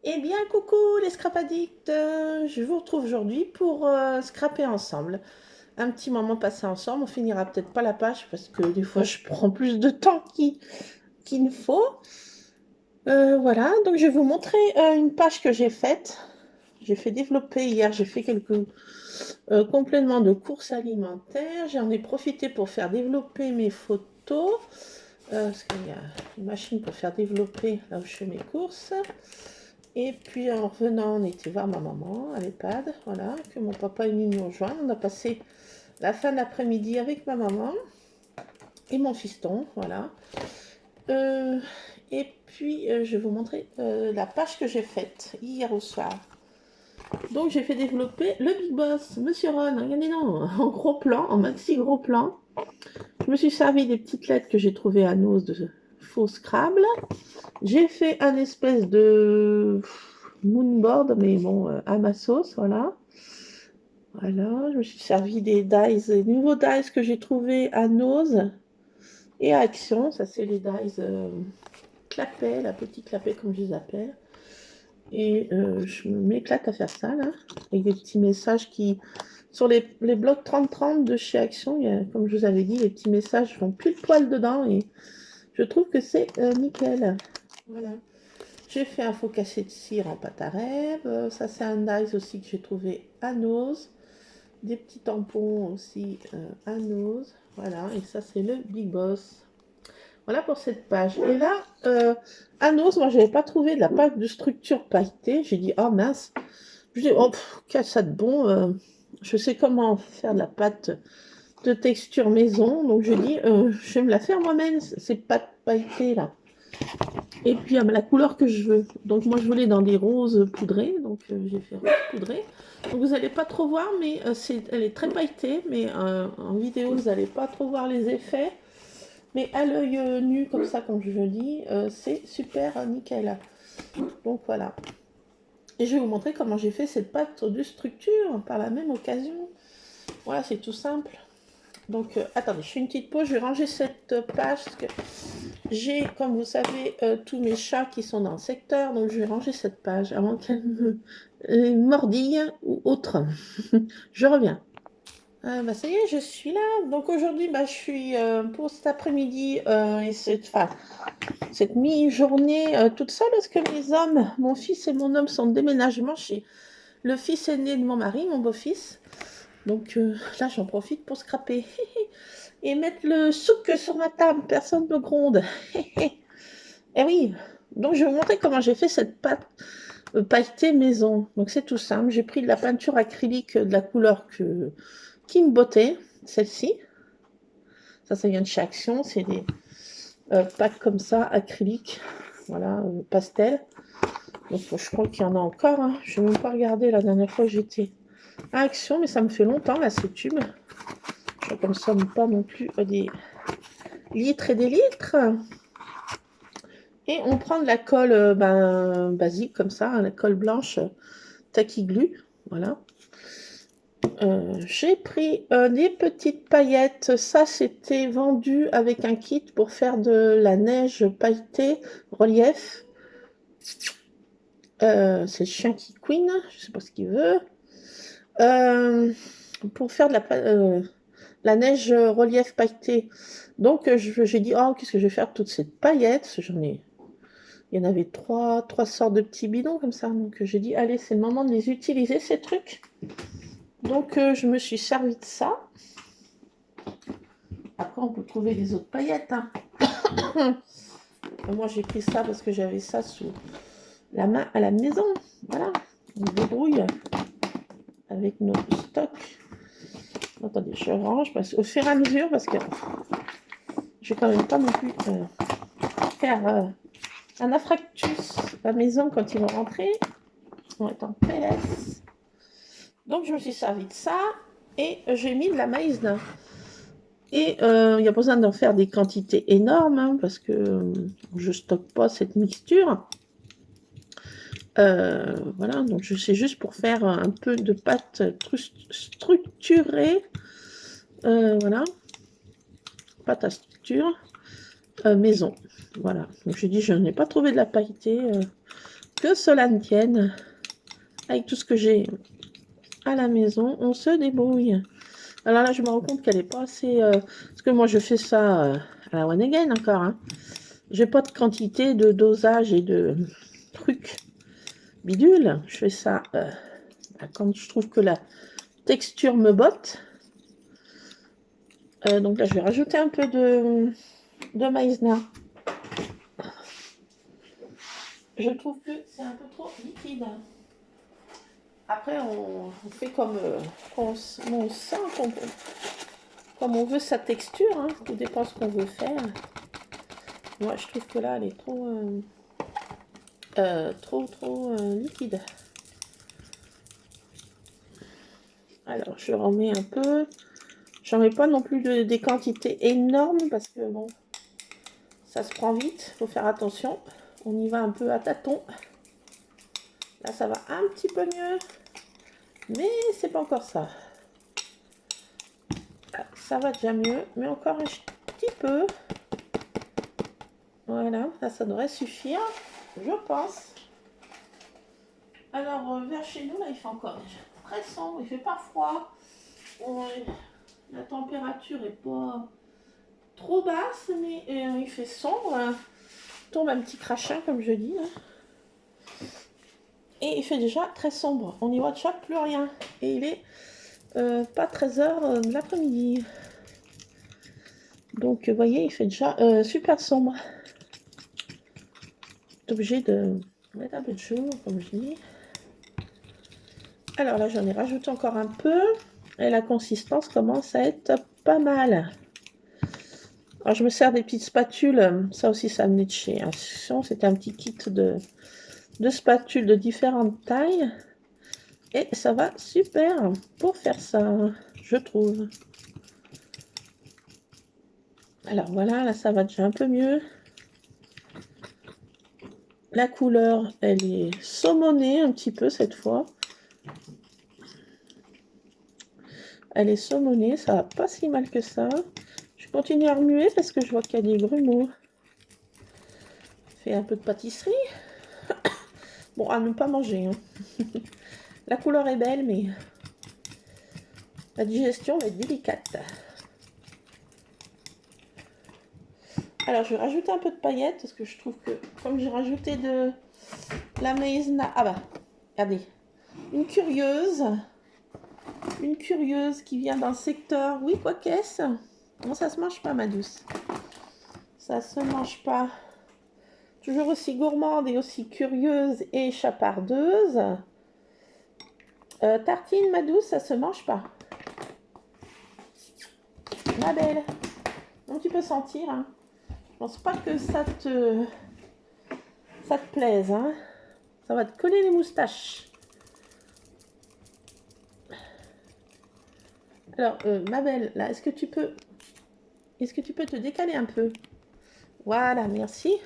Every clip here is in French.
Eh bien, coucou les scrap addicts, je vous retrouve aujourd'hui pour scraper ensemble. Un petit moment passé ensemble, on finira peut-être pas la page parce que des fois je prends plus de temps qu'il ne faut. Voilà, donc je vais vous montrer une page que j'ai faite. J'ai fait développer hier, j'ai fait quelques compléments de courses alimentaires. J'en ai profité pour faire développer mes photos. Parce qu'il y a une machine pour faire développer là où je fais mes courses. Et puis en revenant, on était voir ma maman à l'EHPAD, voilà, que mon papa est venu nous rejoindre. On a passé la fin de l'après-midi avec ma maman et mon fiston, voilà. Euh, et puis je vais vous montrer la page que j'ai faite hier au soir. Donc j'ai fait développer le Big Boss, Monsieur Ron, regardez non, en gros plan, en maxi gros plan. Je me suis servi des petites lettres que j'ai trouvées à Nos de faux Scrabble. J'ai fait un espèce de moonboard, mais bon, à ma sauce, voilà. Voilà, je me suis servi des dies, des nouveaux dies que j'ai trouvés à Nose et à Action. Ça, c'est les dies clapet, la petite clapet comme je les appelle. Et je m'éclate à faire ça, là, avec des petits messages qui... Sur les blocs 30-30 de chez Action, il y a, comme je vous avais dit, les petits messages font pile poil dedans et je trouve que c'est nickel. Voilà. J'ai fait un faux cachet de cire en pâte à rêve. Ça, c'est un dice aussi que j'ai trouvé à Nose. Des petits tampons aussi à Nose. Voilà, et ça, c'est le Big Boss. Voilà pour cette page. Et là, à Nose, moi, je n'avais pas trouvé de la pâte de structure pailletée. J'ai dit, oh mince. Je dis, oh, qu'est-ce ça de bon. Je sais comment faire de la pâte de texture maison. Donc, je dis, je vais me la faire moi-même, ces pâtes pailletées là. Et puis la couleur que je veux. Donc moi je voulais dans des roses poudrés, donc j'ai fait rose poudré. Donc vous n'allez pas trop voir, mais elle est très pailletée, mais en vidéo vous n'allez pas trop voir les effets. Mais à l'œil nu comme ça, comme je le dis, c'est super nickel. Donc voilà. Et je vais vous montrer comment j'ai fait cette pâte de structure par la même occasion. Voilà, c'est tout simple. Donc attendez, je fais une petite pause, je vais ranger cette page parce que j'ai, comme vous savez, tous mes chats qui sont dans le secteur, donc je vais ranger cette page avant qu'elle me mordille ou autre. Je reviens. Bah, ça y est, je suis là. Donc aujourd'hui, bah, je suis pour cet après-midi et cette mi-journée toute seule parce que mes hommes, mon fils et mon homme sont en déménagement chez le fils aîné de mon mari, mon beau-fils. Donc là, j'en profite pour scraper et mettre le souk sur ma table. Personne ne me gronde. Eh oui, donc je vais vous montrer comment j'ai fait cette pâte pailletée maison. Donc c'est tout simple, j'ai pris de la peinture acrylique de la couleur qui me bottait, celle-ci. Ça vient de chez Action, c'est des packs comme ça, acryliques, voilà, pastel. Donc je crois qu'il y en a encore, hein. Je n'ai même pas regardé la dernière fois que j'étais à Action, mais ça me fait longtemps là, ces tubes. Je consomme pas non plus des litres et des litres. Et on prend de la colle basique comme ça, hein, la colle blanche Tacky Glue. Voilà. J'ai pris des petites paillettes. Ça, c'était vendu avec un kit pour faire de la neige pailletée relief. C'est le chien qui couine. Je sais pas ce qu'il veut. Pour faire de la neige relief pailletée. Donc, j'ai dit, oh, qu'est-ce que je vais faire de toutes ces paillettes? J'en ai Il y en avait trois sortes de petits bidons comme ça. Donc j'ai dit, allez, c'est le moment de les utiliser, ces trucs. Donc je me suis servi de ça. Après, on peut trouver les autres paillettes, hein. Moi, j'ai pris ça parce que j'avais ça sous la main à la maison. Voilà, on débrouille avec nos stocks. Attendez, je range parce au fur et à mesure, parce que je vais quand même pas non plus faire un affractus à la maison quand ils vont rentrer. Ils vont être en PS. Donc, je me suis servi de ça et j'ai mis de la maïzena. Et il n'y a pas besoin d'en faire des quantités énormes hein, parce que je ne stocke pas cette mixture. Voilà, donc c'est juste pour faire un peu de pâte structurée. Voilà, pâte à structure maison. Voilà, donc je dis, je n'ai pas trouvé de la pailletée que cela ne tienne. Avec tout ce que j'ai à la maison, on se débrouille. Alors là, je me rends compte qu'elle n'est pas assez... parce que moi, je fais ça à la one again encore. Hein. J'ai pas de quantité, de dosage et de trucs bidule. Je fais ça quand je trouve que la texture me botte. Donc là, je vais rajouter un peu de maïzena. Je trouve que c'est un peu trop liquide. Après, on fait comme on sent, comme on veut sa texture. Hein. Tout dépend ce qu'on veut faire. Moi, je trouve que là, elle est trop liquide. Alors, je remets un peu. J'en mets pas non plus des quantités énormes parce que bon, ça se prend vite. Faut faire attention. On y va un peu à tâtons. Là, ça va un petit peu mieux. Mais c'est pas encore ça. Là, ça va déjà mieux. Mais encore un petit peu. Voilà. Là, ça devrait suffire. Je pense. Alors, vers chez nous, là, il fait encore très sombre. Il fait pas froid. La température est pas trop basse, mais il fait sombre. Il tombe un petit crachin, comme je dis. Là. Et il fait déjà très sombre. On n'y voit déjà plus rien. Et il est pas 13h de l'après-midi. Donc, vous voyez, il fait déjà super sombre. Je suis obligée de mettre un peu de jour, comme je dis. Alors là, j'en ai rajouté encore un peu. Et la consistance commence à être pas mal. Alors, je me sers des petites spatules. Ça aussi, ça venait de chez Action. C'était un petit kit de spatules de différentes tailles. Et ça va super pour faire ça, je trouve. Alors voilà, là, ça va déjà un peu mieux. La couleur, elle est saumonée un petit peu cette fois. Elle est saumonée, ça va pas si mal que ça. Je continue à remuer parce que je vois qu'il y a des grumeaux. Fais un peu de pâtisserie. Bon, à ne pas manger. Hein. La couleur est belle, mais la digestion va être délicate. Alors, je vais rajouter un peu de paillettes parce que je trouve que, comme j'ai rajouté de la maïzena... Ah bah, regardez. Une curieuse qui vient d'un secteur... Oui, quoi qu'est-ce? Non, ça se mange pas, ma douce. Ça se mange pas. Toujours aussi gourmande et aussi curieuse et chapardeuse. Tartine, ma douce, ça se mange pas. Ma belle. Donc tu peux sentir. Hein. Je pense pas que ça te plaise. Hein. Ça va te coller les moustaches. Alors, ma belle, là, est-ce que tu peux te décaler un peu? Voilà, merci.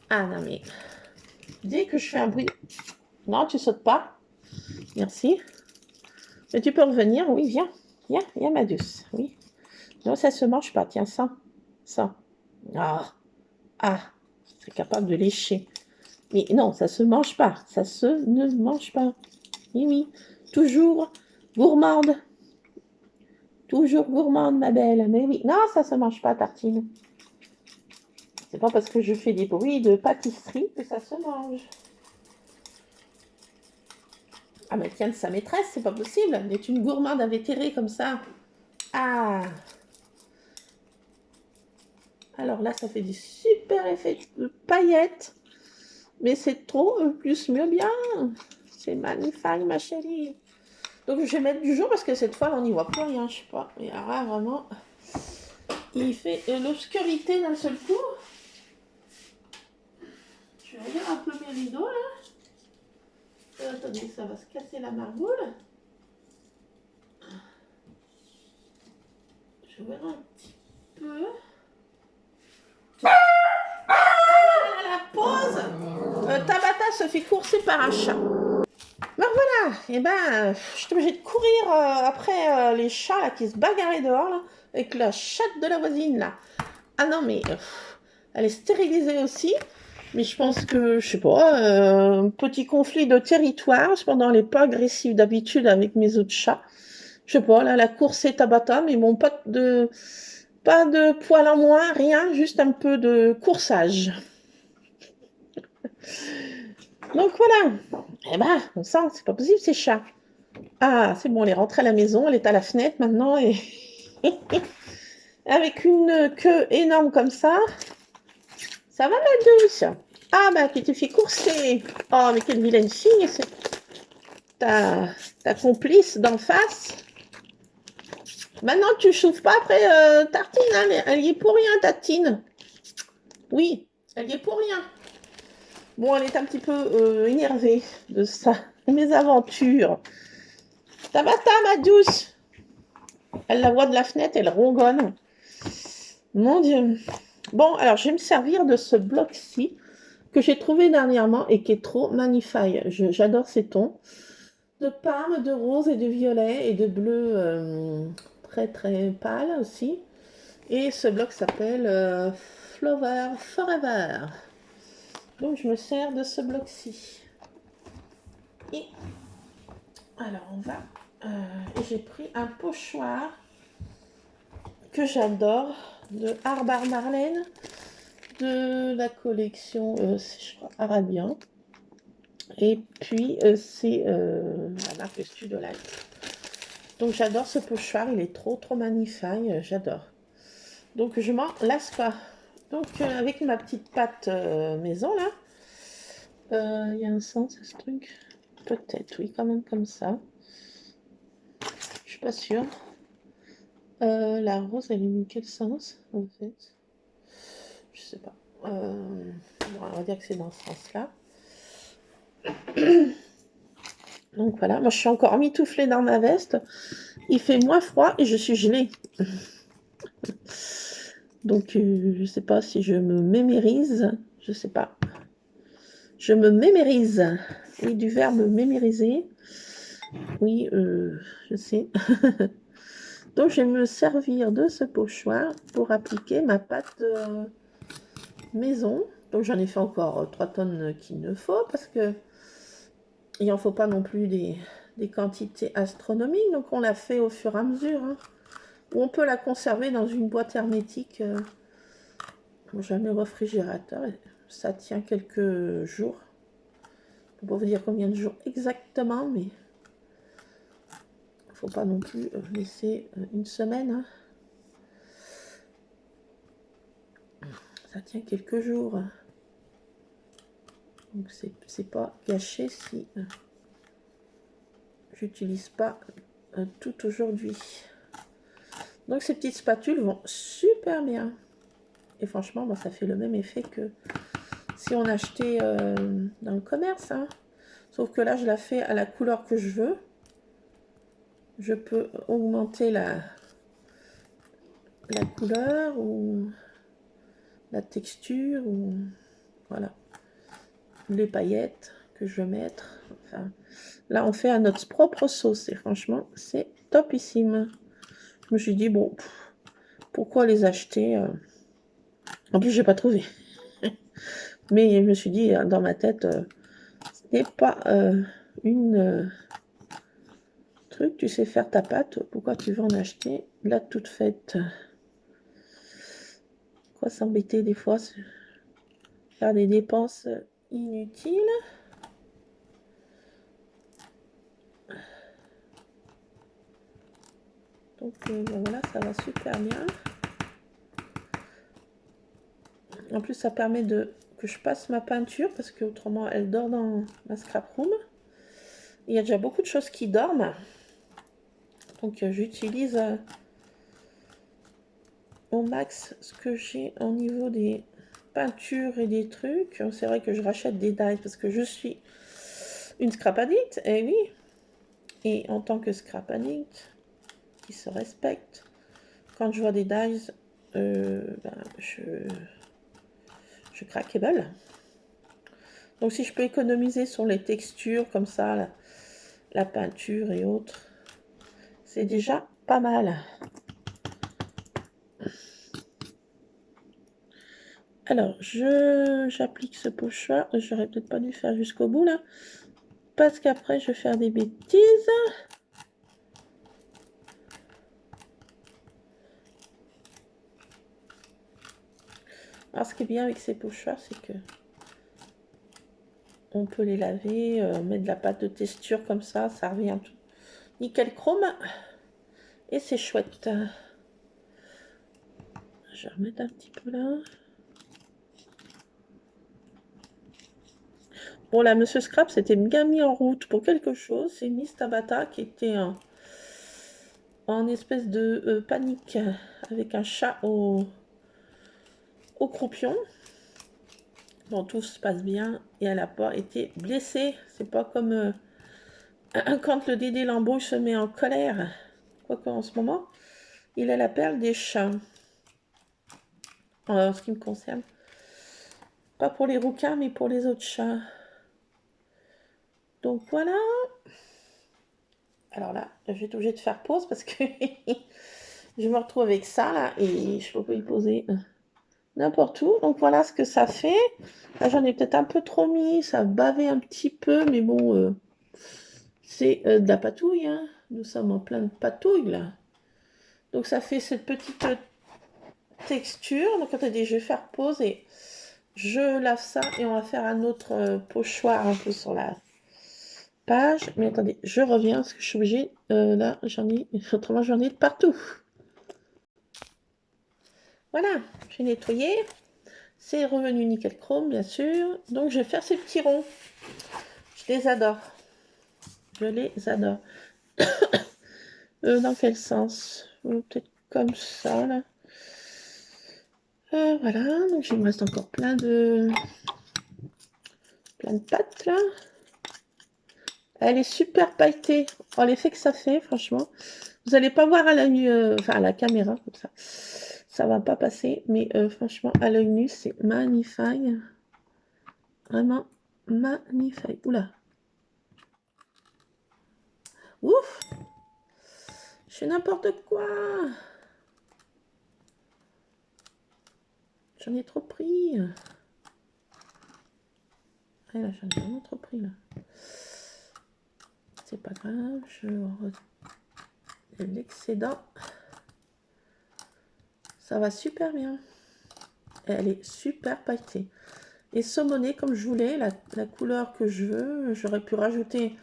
Ah non, mais dès que je fais un bruit... Non, tu sautes pas. Merci. Mais tu peux revenir, oui, viens. Viens, ma douce, oui. Non, ça se mange pas, tiens, ça. Ah, c'est capable de lécher. Mais non, ça se mange pas. Ça se ne mange pas. Oui. Toujours gourmande. Toujours gourmande, ma belle. Mais oui. Non, ça se mange pas, tartine. C'est pas parce que je fais des bruits de pâtisserie que ça se mange. Ah, mais tiens, de sa maîtresse, c'est pas possible. Elle est une gourmande invétérée comme ça. Ah. Alors là, ça fait des super effets de paillettes. Mais c'est trop, plus mieux bien. C'est magnifique, ma chérie. Donc je vais mettre du jour parce que cette fois, on n'y voit plus rien, je sais pas. Et alors là, vraiment, il fait l'obscurité d'un seul coup. Je vais regarder un peu mes rideaux, là. Attendez, ça va se casser la margoule. Je vais voir un petit peu. La pause. Tabata se fait courser par un chat. Ben voilà, et ben, je suis obligée de courir après les chats là, qui se bagarraient dehors, là, avec la chatte de la voisine, là. Ah non, mais elle est stérilisée aussi. Mais je pense que, je sais pas, un petit conflit de territoire. Cependant, elle n'est pas agressive d'habitude avec mes autres chats. Je sais pas, là, la course est à Bata, mais bon, pas de poil en moins, rien, juste un peu de coursage. Donc voilà. Eh ben, on sent, c'est pas possible, ces chats. Ah, c'est bon, elle est rentrée à la maison, elle est à la fenêtre maintenant, et avec une queue énorme comme ça va, ma douce? Ah, bah, tu te fais courser. Oh, mais quelle vilaine fille, c'est ta, ta complice d'en face. Maintenant, tu chauffes pas après Tartine, hein, elle y est pour rien, Tartine. Oui, elle y est pour rien. Bon, elle est un petit peu énervée de ça, mes aventures. Tabata, ma douce. Elle la voit de la fenêtre, elle rongonne. Mon Dieu. Bon, alors je vais me servir de ce bloc-ci que j'ai trouvé dernièrement et qui est trop magnifique. J'adore ces tons de parme, de rose et de violet et de bleu très très pâle aussi. Et ce bloc s'appelle Flower Forever. Donc je me sers de ce bloc-ci. Et alors on va... j'ai pris un pochoir que j'adore de Arbar Marlène de la collection je crois, Arabian. Et puis c'est la marque Studolight. Donc j'adore ce pochoir, il est trop magnifique, j'adore. Donc je m'en lasse pas. Donc avec ma petite pâte maison là, il y a un sens à ce truc. Peut-être, oui, quand même comme ça. Je suis pas sûre. La rose, elle est mis quel sens en fait? Je sais pas. Bon, on va dire que c'est dans ce sens-là. Donc voilà, moi je suis encore mitouflée dans ma veste. Il fait moins froid et je suis gelée. Donc je sais pas si je me mémérise. Je sais pas. Je me mémérise. Oui, du verbe mémériser. Oui, je sais. Donc, je vais me servir de ce pochoir pour appliquer ma pâte maison. Donc, j'en ai fait encore 3 tonnes qu'il ne faut parce que il n'en faut pas non plus des quantités astronomiques. Donc, on l'a fait au fur et à mesure. Hein. Ou on peut la conserver dans une boîte hermétique. Jamais au réfrigérateur. Ça tient quelques jours. Je ne peux pas vous dire combien de jours exactement, mais faut pas non plus laisser une semaine. Hein. Ça tient quelques jours. Donc c'est pas gâché si j'utilise pas tout aujourd'hui. Donc ces petites spatules vont super bien. Et franchement, moi, ça fait le même effet que si on achetait dans le commerce. Hein. Sauf que là, je la fais à la couleur que je veux. Je peux augmenter la couleur ou la texture ou voilà les paillettes que je veux mettre. Enfin, là, on fait à notre propre sauce et franchement, c'est topissime. Je me suis dit, bon, pourquoi les acheter En plus, j'ai pas trouvé. Mais je me suis dit, dans ma tête, ce n'est pas une truc, tu sais faire ta pâte, pourquoi tu veux en acheter là toute faite? Quoi s'embêter des fois, faire des dépenses inutiles? Donc ben voilà, ça va super bien. En plus, ça permet que je passe ma peinture parce que autrement elle dort dans ma scrap room. Il y a déjà beaucoup de choses qui dorment. Donc j'utilise au max ce que j'ai au niveau des peintures et des trucs. C'est vrai que je rachète des dies parce que je suis une scrap addict, et oui. Et en tant que scrap addict qui se respecte, quand je vois des dies, ben, je craquable. Donc si je peux économiser sur les textures comme ça, la peinture et autres, c'est déjà pas mal. Alors, j'applique ce pochoir. J'aurais peut-être pas dû faire jusqu'au bout là. Parce qu'après, je vais faire des bêtises. Alors, ce qui est bien avec ces pochoirs, c'est que on peut les laver, mettre de la pâte de texture comme ça revient tout nickel chrome. Et c'est chouette. Je vais remettre un petit peu là. Bon, là, Monsieur Scrap s'était bien mis en route pour quelque chose. C'est Miss Tabata qui était en espèce de panique avec un chat au croupion. Bon, tout se passe bien et elle n'a pas été blessée. C'est pas comme quand le Dédé Lambeau se met en colère. Quoique en ce moment, il a la perle des chats. En ce qui me concerne. Pas pour les rouquins, mais pour les autres chats. Donc voilà. Alors là, je vais être obligée de faire pause parce que je me retrouve avec ça là et je peux pas y poser n'importe où. Donc voilà ce que ça fait. Là, j'en ai peut-être un peu trop mis, ça a bavé un petit peu, mais bon, c'est de la patouille. Hein. Nous sommes en plein de patouille là. Donc ça fait cette petite texture. Donc attendez, je vais faire pause et je lave ça et on va faire un autre pochoir un peu sur la page. Mais attendez, je reviens parce que je suis obligée. Là, j'en ai, autrement j'en ai de partout. Voilà, j'ai nettoyé. C'est revenu nickel chrome, bien sûr. Donc, je vais faire ces petits ronds. Je les adore. Je les adore. Dans quel sens? Peut-être comme ça, là. Voilà, donc il me reste encore plein de pâtes, là. Elle est super pailletée. Oh, l'effet que ça fait, franchement. Vous n'allez pas voir à l'œil nu, enfin à la caméra, comme ça. Ça va pas passer, mais franchement, à l'œil nu, c'est magnifique. Vraiment magnifique. Oula. Ouf! Je fais n'importe quoi. J'en ai trop pris. Ah là, j'en ai vraiment trop pris là. C'est pas grave, je l'excédent. Ça va super bien. Elle est super pailletée. Et saumonée comme je voulais, la couleur que je veux. J'aurais pu rajouter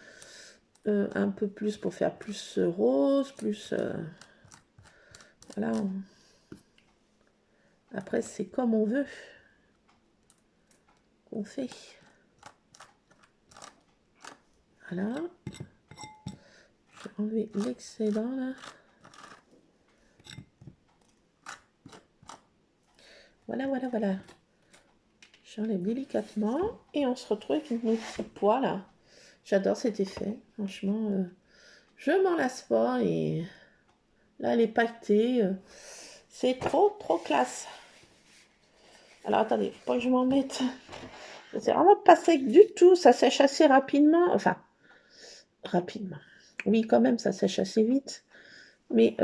un peu plus pour faire plus rose, plus... voilà. Après, c'est comme on veut qu'on fait. Voilà. Je vais enlever l'excédent là. Voilà, voilà, voilà. J'enlève délicatement et on se retrouve avec nos petits pois là. J'adore cet effet. Franchement, je m'en lasse pas et là, les pailletés, c'est trop, trop classe. Alors attendez, faut pas que je m'en mette. C'est vraiment pas sec du tout. Ça sèche assez rapidement. Enfin, rapidement. Oui, quand même, ça sèche assez vite. Mais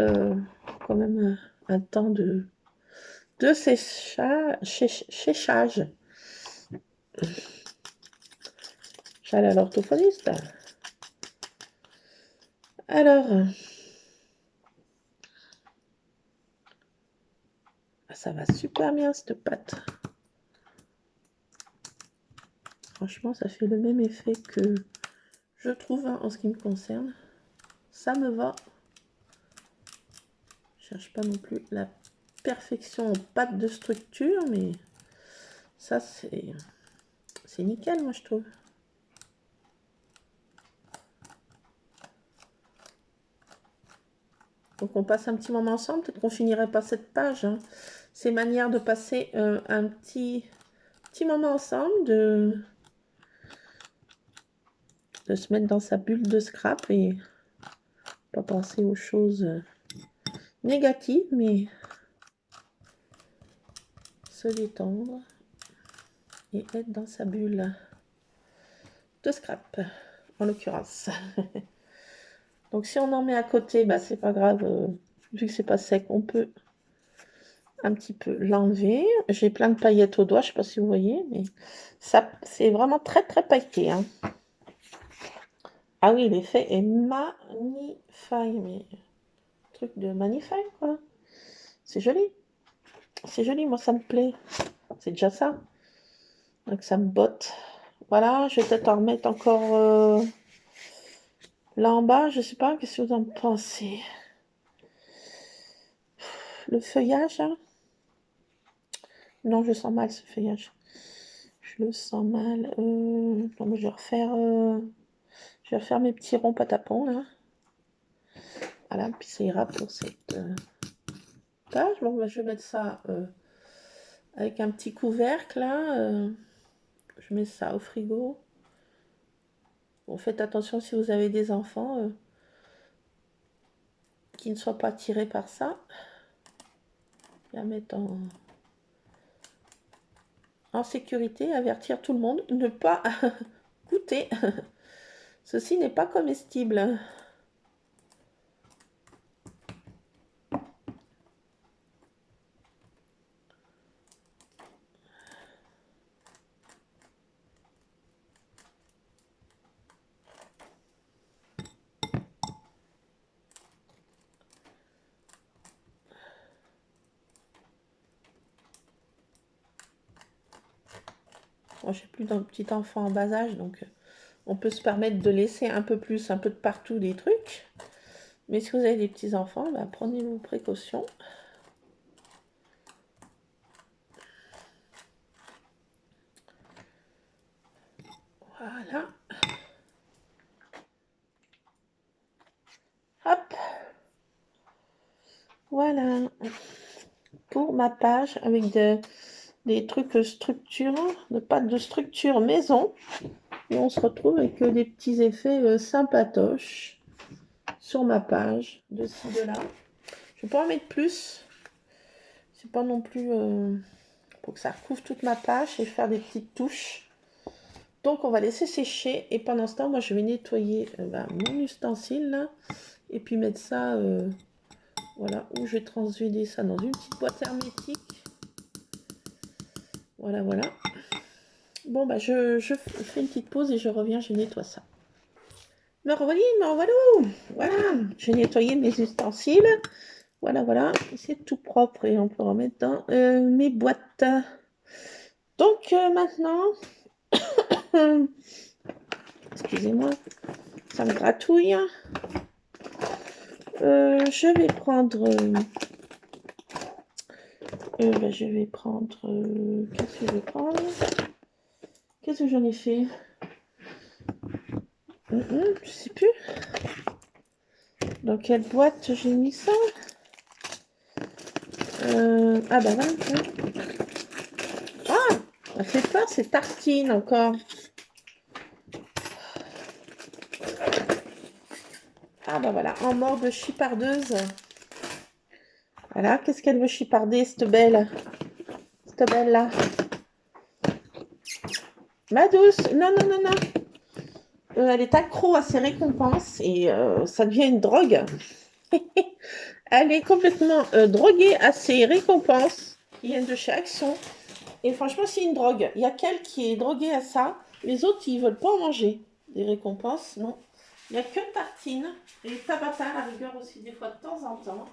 quand même un temps de séchage. J'allais à l'orthophoniste. Alors, ça va super bien cette pâte. Franchement, ça fait le même effet que je trouve hein, en ce qui me concerne. Ça me va. Je cherche pas non plus la perfection en pâte de structure, mais ça c'est nickel, moi je trouve. Donc on passe un petit moment ensemble, peut-être qu'on finirait pas cette page. Hein. C'est manière de passer un petit moment ensemble, de se mettre dans sa bulle de scrap et pas penser aux choses négatives, mais se détendre et être dans sa bulle de scrap, en l'occurrence. Donc si on en met à côté, bah, c'est pas grave, vu que c'est pas sec, on peut un petit peu l'enlever. J'ai plein de paillettes au doigt, je sais pas si vous voyez, mais ça, c'est vraiment très très pailleté, hein. Ah oui, l'effet est magnifique, mais truc de magnifique, quoi. C'est joli, moi ça me plaît. C'est déjà ça. Donc ça me botte. Voilà, je vais peut-être en remettre encore là en bas, je sais pas, qu'est-ce que vous en pensez? Le feuillage, hein. Non, je sens mal ce feuillage. Je le sens mal. Non, mais je vais refaire mes petits ronds patapons là. Voilà, puis ça ira pour cette page. Bon, bah, je vais mettre ça avec un petit couvercle là. Je mets ça au frigo. Bon, faites attention si vous avez des enfants qui ne soient pas attirés par ça. La mettre en sécurité, avertir tout le monde, ne pas goûter. Ceci n'est pas comestible. Moi, j'ai plus d'un petit enfant en bas âge, donc on peut se permettre de laisser un peu plus, un peu de partout des trucs. Mais si vous avez des petits enfants, bah, prenez vos précautions. Voilà. Hop. Voilà. Pour ma page avec des trucs structure, de pâte de structure maison. Et on se retrouve avec des petits effets sympatoches sur ma page, de ci, de là. Je vais pas en mettre plus. C'est pas non plus pour que ça recouvre toute ma page et faire des petites touches. Donc on va laisser sécher et pendant ce temps, moi je vais nettoyer mon ustensile là, et puis mettre ça, voilà, où je vais transvider ça dans une petite boîte hermétique. Voilà, voilà. Bon, bah je fais une petite pause et je reviens, je nettoie ça. Me revoilà, voilà, j'ai nettoyé mes ustensiles. Voilà, voilà, c'est tout propre et on peut remettre dans mes boîtes. Donc maintenant, excusez-moi, ça me gratouille. Je vais prendre... je vais prendre... qu'est-ce que je vais prendre? Qu'est-ce que j'en ai fait? Je sais plus. Dans quelle boîte j'ai mis ça? Ah bah là. Ah, ça fait peur, c'est tartine encore. Ah bah voilà, en mort de chipardeuse. Voilà, qu'est-ce qu'elle veut chiparder, cette belle? Cette belle-là. Ma douce, non, non, non, non. Elle est accro à ses récompenses et ça devient une drogue. Elle est complètement droguée à ses récompenses qui viennent de chez Action. Et franchement, c'est une drogue. Il y a qu'elle qui est droguée à ça. Les autres, ils veulent pas en manger. Des récompenses, non. Il n'y a que Tartine et Tabata à la rigueur aussi, des fois de temps en temps.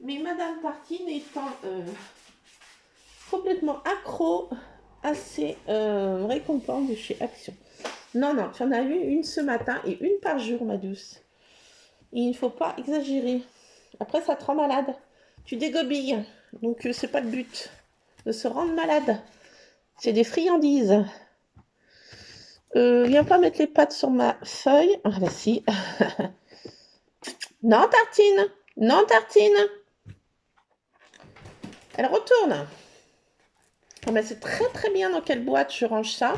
Mais Madame Tartine étant complètement accro à ses récompenses de chez Action. Non, non, tu en as eu une ce matin et une par jour, ma douce. Il ne faut pas exagérer. Après, ça te rend malade. Tu dégobilles. Donc, c'est pas le but de se rendre malade. C'est des friandises. Viens pas mettre les pattes sur ma feuille. Ah bah si. Non, Tartine. Non, Tartine. Elle retourne. Ah bah, c'est très très bien dans quelle boîte je range ça.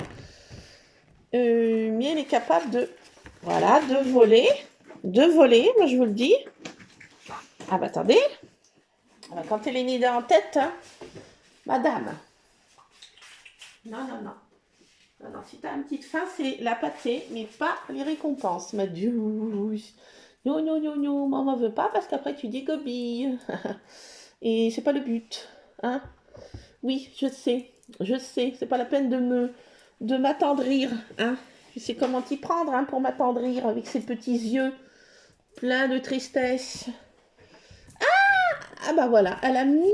Mais elle est capable de... Voilà, de voler. De voler, moi je vous le dis. Ah bah attendez. Ah bah, quand elle est née en tête, hein, madame. Non, non, non. Non, non, si t'as une petite faim, c'est la pâtée, mais pas les récompenses, ma douce. Non, non, non, non, maman veut pas parce qu'après tu dégobilles. Et c'est pas le but. Hein? Oui, je sais, c'est pas la peine de m'attendrir, hein? Tu sais comment t'y prendre, hein, pour m'attendrir avec ses petits yeux pleins de tristesse. Ah bah voilà, elle a mis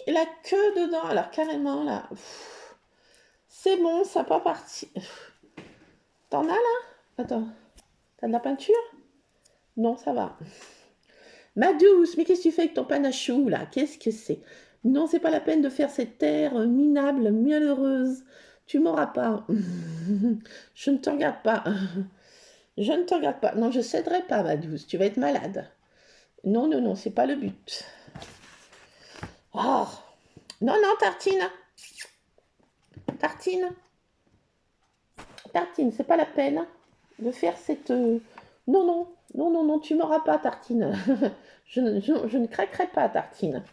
la queue dedans, alors carrément là. C'est bon, ça n'a pas parti. T'en as là? Attends, t'as de la peinture? Non, ça va. Ma douce, mais qu'est-ce que tu fais avec ton panachou là? Qu'est-ce que c'est? Non, c'est pas la peine de faire cette terre minable, malheureuse. Tu m'auras pas. Je ne te regarde pas. Je ne te regarde pas. Non, je céderai pas, ma douce. Tu vas être malade. Non, non, non, c'est pas le but. Oh. Non, non, Tartine. Tartine. Tartine, c'est pas la peine de faire cette... Non, non, non, non, non, tu m'auras pas, Tartine. Je ne craquerai pas, Tartine.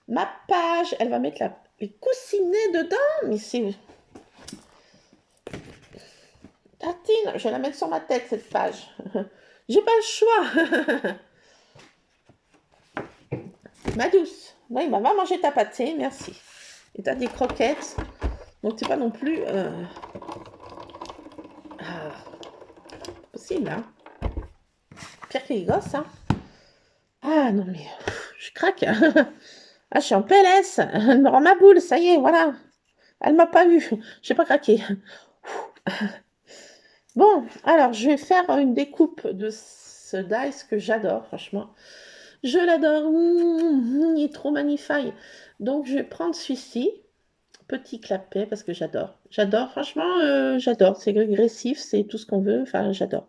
Ma page, elle va mettre les coussinets dedans, mais c'est... Tartine, je vais la mettre sur ma tête, cette page. J'ai pas le choix. Ma douce. Oui, bah, va manger ta pâtée, merci. Et t'as des croquettes. Donc c'est pas non plus... possible, hein. Pire que les gosses, hein. Ah non, mais... je craque. Ah, je suis en PLS. Elle me rend ma boule, ça y est, voilà. Elle m'a pas eu. J'ai pas craqué. Bon, alors je vais faire une découpe de ce dice que j'adore, franchement. Je l'adore. Il est trop magnifique. Donc je vais prendre celui-ci. Petit clapet parce que j'adore. J'adore, franchement, j'adore. C'est régressif, c'est tout ce qu'on veut. Enfin, j'adore.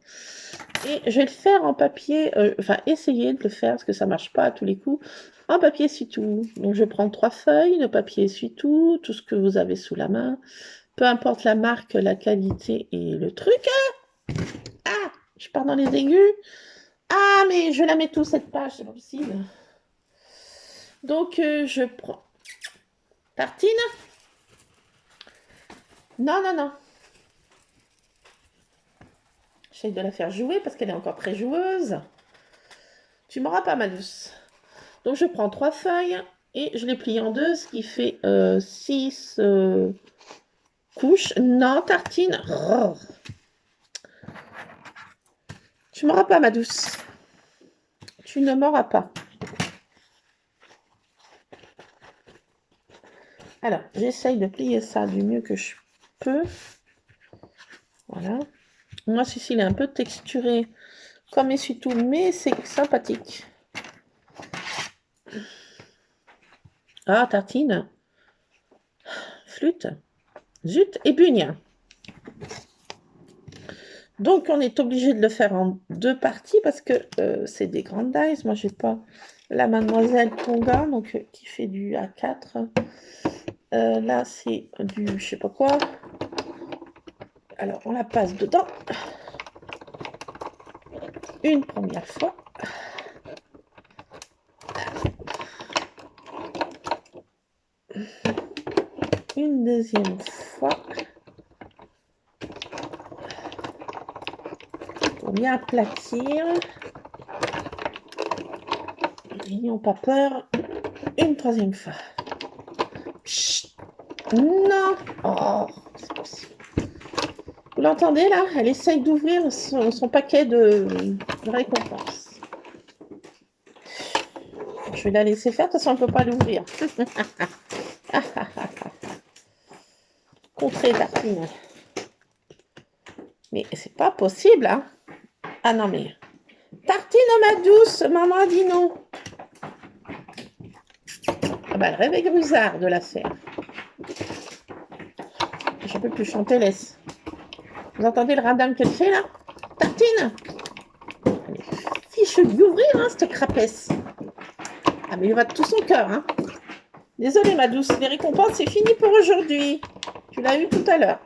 Et je vais le faire en papier. Enfin, essayer de le faire parce que ça marche pas à tous les coups. En papier essuie-tout. Donc je prends 3 feuilles de papier essuie-tout, tout ce que vous avez sous la main. Peu importe la marque, la qualité et le truc. Ah, je pars dans les aigus. Ah, mais je la mets tout cette page, c'est pas possible. Donc je prends. Tartine? Non, non, non. J'essaie de la faire jouer parce qu'elle est encore très joueuse. Tu m'auras pas, ma douce. Donc je prends 3 feuilles et je les plie en deux, ce qui fait 6 couches. Non, Tartine. Oh. Tu m'auras pas, ma douce. Tu ne m'auras pas. Alors, j'essaye de plier ça du mieux que je peux. Voilà. Moi, celui-ci, il est un peu texturé comme essuie-tout, mais c'est sympathique. Ah, Tartine. Flûte. Zut et bugne. Donc, on est obligé de le faire en 2 parties parce que c'est des grandes dice. Moi, j'ai pas la mademoiselle Tonga, donc qui fait du A4. Là, c'est du je sais pas quoi. Alors, on la passe dedans. Une première fois. Une deuxième fois. Pour bien aplatir. N'ayons pas peur. Une troisième fois. Chut. Non. Oh, c'est possible. Vous l'entendez là? Elle essaye d'ouvrir son paquet de récompenses. Je vais la laisser faire, de toute façon, on ne peut pas l'ouvrir. Contrée, Tartine. Mais c'est pas possible, hein? Ah non, mais... Tartine, ma douce, maman a dit non. Ah bah, le rêve est grusard de la faire. Je peux plus chanter, laisse. Vous entendez le radin qu'elle fait, là? Tartine! Allez, fiche lui ouvrir, hein, cette crapesse. Ah, mais il va de tout son cœur, hein. Désolée, ma douce, les récompenses, c'est fini pour aujourd'hui. Tu l'as eu tout à l'heure.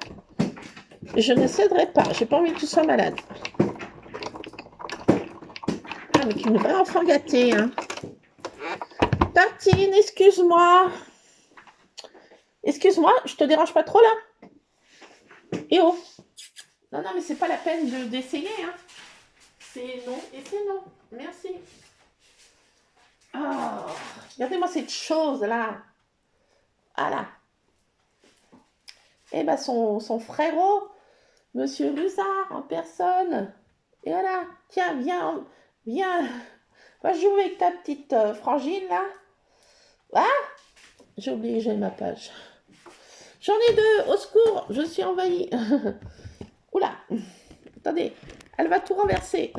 Je ne céderai pas, j'ai pas envie que tu sois malade. Ah, mais tu es une vraie enfant gâtée, hein. Tartine, excuse-moi. Excuse-moi, je te dérange pas trop, là? Eh oh. Non, non, mais c'est pas la peine d'essayer, hein. C'est non et c'est non. Merci. Oh, regardez-moi cette chose-là. Voilà. Et ben son frérot, Monsieur Rusard, en personne. Et voilà. Tiens, viens. Va jouer avec ta petite frangine, là. Ah, j'ai oublié, j'ai ma page. J'en ai deux, au secours, je suis envahie. Oula, attendez, elle va tout renverser.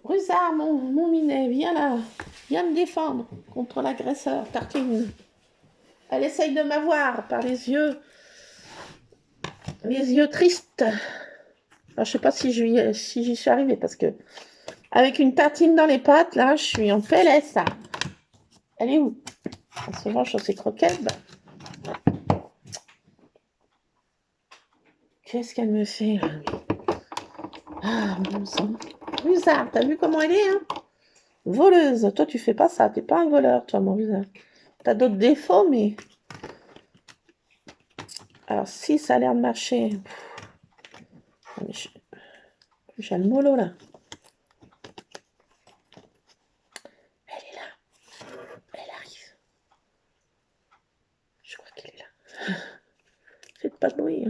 Rusard, mon minet, viens là. Viens me défendre contre l'agresseur, Tartine. Elle essaye de m'avoir par les yeux tristes. Alors, je sais pas si j'y suis arrivée parce que avec une tartine dans les pattes, là, je suis en PLS. Là. Elle est où? Elle se mange sur ses croquettes. Qu'est-ce qu'elle me fait là? Ah, bon sang. Rusard, t'as vu comment elle est, hein? Voleuse. Toi, tu fais pas ça. T'es pas un voleur, toi, mon Rusard. T'as d'autres défauts, mais... Alors, si ça a l'air de marcher... J'ai le mollo, là. Elle est là. Elle arrive. Je crois qu'elle est là. Faites pas de bruit.